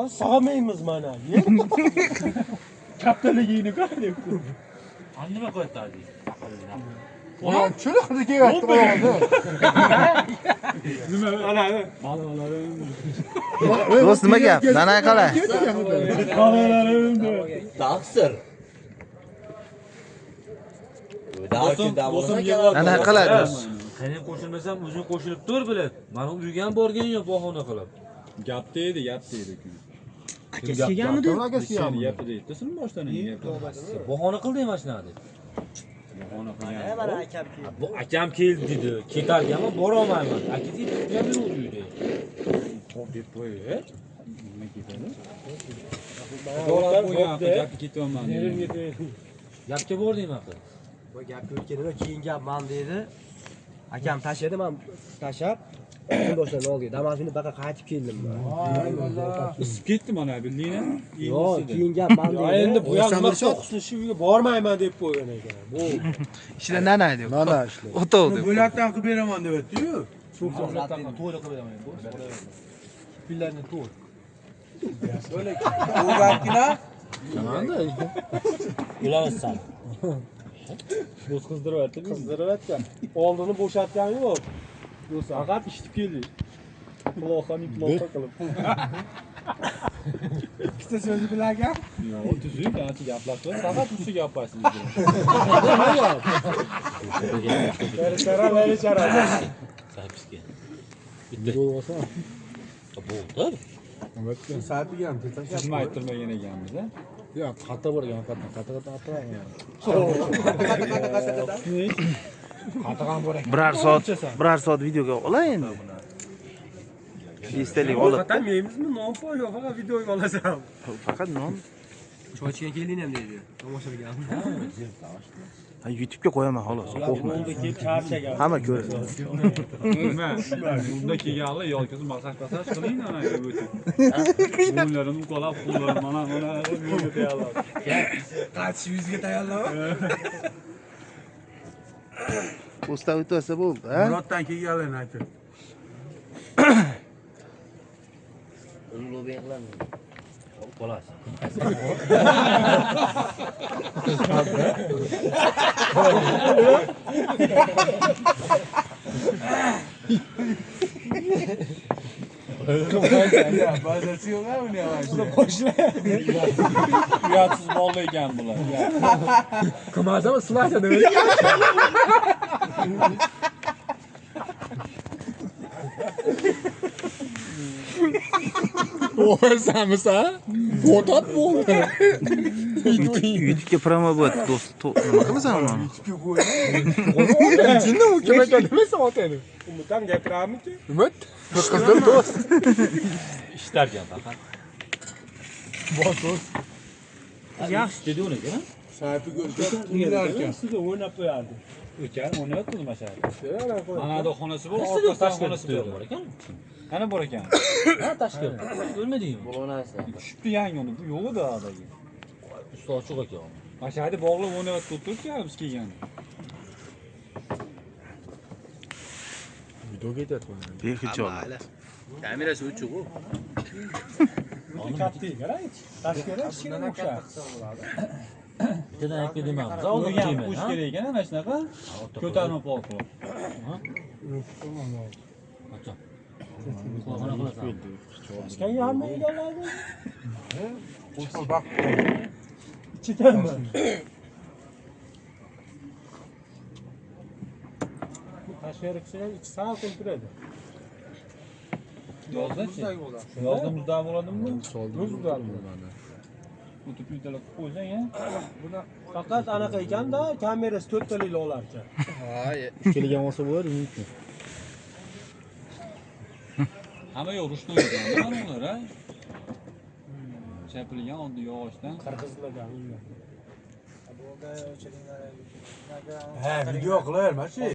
Sağmayımız mana. Kaptaligini qara-debdi. Nima qilyapti hali? Ulan çürük hızı yaptı oldu. Do'st nima gap? Nanay qalay? Taqsir. Nanay qalay do'st? Qani qo'shilmasam o'zing qo'shilib tur bilib. Mana uyga ham borgan yo'q bahona qilib. Gap deydi. Aka kelganmidi? Ulan Sen yapı deydi. Sen boshdan yapı. Bahona qildi mana shunaqa deb. Bahona qilgan. Mana akam keldi. Bu akam keldi dedi. Ketarganman, bora olmayman. Akasi yetib yurdi uyda. Xo'p deb qo'y. Nima ketadi? Dolar qo'yapti, gapni ketyapman. Gapga bordim aql. Bu gap ko'rkeni keyin gapman dedi. Akam tashladi, men tashlab Kundoshlarni oldiga Damasini baqa qaytib keldim. Isib ketdi mana bildingmi? Yo'q, keyin gap men dedi. Endi bu ham nima qo'qisni shu uyga bormayman deb qo'ygan ekan. Bu Ishida nanay deb. Nana işte. O'tov deb. bo'latdan qilib beraman deyapti-yu. Shu bo'latdan to'yda qilib beraman. Pillarni to'y. Böyle bu gapkina Ularsan. do'st qizdiryapti. Oldini bo'shatgani yo'q. Do'st faqat ishtib keldi. Quloqani quloqqa qilib. Ikkita so'zi bilan gap. Yo'q, tuzuk, ancha gaplashib, faqat usti gaplashsin. Beri chara. Sahibiga. Bo'lmasa. Bo'ldi. Saatiga ham Nima ayttirmagan ekanmiz, a? Ya kata borgan kata atragan. Qatagan bor ekan. Birar soat videoga olay endi. Esdalik olib. Faqat meymizmi? Non poyo, faqat videoga olasam. Faqat non. Choychiga keling ham deydi. Tomoshaga. Ha, YouTube'ga qo'yaman xolos. Qo'rqma. Yo'lda kelib charchagan. Hamma ko'radi. Nima? Bunda kelganlar yo'lkasi masaj qiling ana o'tib. Qo'llarim qolab, qo'llarim mana yo'lga tayyorlab. Qaytish yuzga tayyorlab. Usta o'tasa bo'ldi, ha? Muroddan kelganlarni aytib. Ulug'bek qilamiz. Xolos. Bazası yok ha bu ne var? Uyatsiz bolla ekan bular. Kımarsama sılaysa demek. O'rsanmiz ha? Botat bo'ldi. YouTube'ga promo bo'lyapti, do'st. Nima qilasan uni? Jinni u kim ekan demasa otani. Umutam gapiramiki? Umid? Qizdir do'st. Ishlargan faqat. Bosos. Yaxshi dedi uni, ha? Saati ko'rsa tinglarkan. Sizga o'ynab qo'yardi. O'kar, o'ynayapti nima shart? Mana da xonasi bor, Orqasidan orqasidan xonasi xonasi bor bor. ekan. Qani bor ekan? Ha, tashkilot. O'lmadingmi? Tushibdi yangi uni, bu yo'q edi adagi. Usta ochiq ekan. Mana shu yerda bog'lab o'ynayotib turibdi-ku, biz kelgan. Video ketyapti. Behijob. Kamerasi o'chiq-ku. Katta qarang. Tashkilot kichkina o'xshar. Bittadan yakka demamiz. Uni Oldin ham deyman. qo'yish kerak ekan, mana shunaqa. Ko'tarma pol qilib. Qachon? Qulog'ini qilasan. Kichkina hamma egallardi. Bak. Ichidanmi? Tashqari kishilar ichi sal turadi. Yozda-chi? Yozda muzda bo'ladimi? Muzda bo'ladi. O'tib yutalab qo'ysang-a. Buni faqat anaqa ekanda, kamerasi 4 talik olar ekan. Kelgan olsa bo'lar, mumkin. Hamma yo'q, rushno ekan. Mana ular, ha? Chapilgan oddiy yog'ochdan. Qirg'izlagan uylar. Ha, video qilavermas.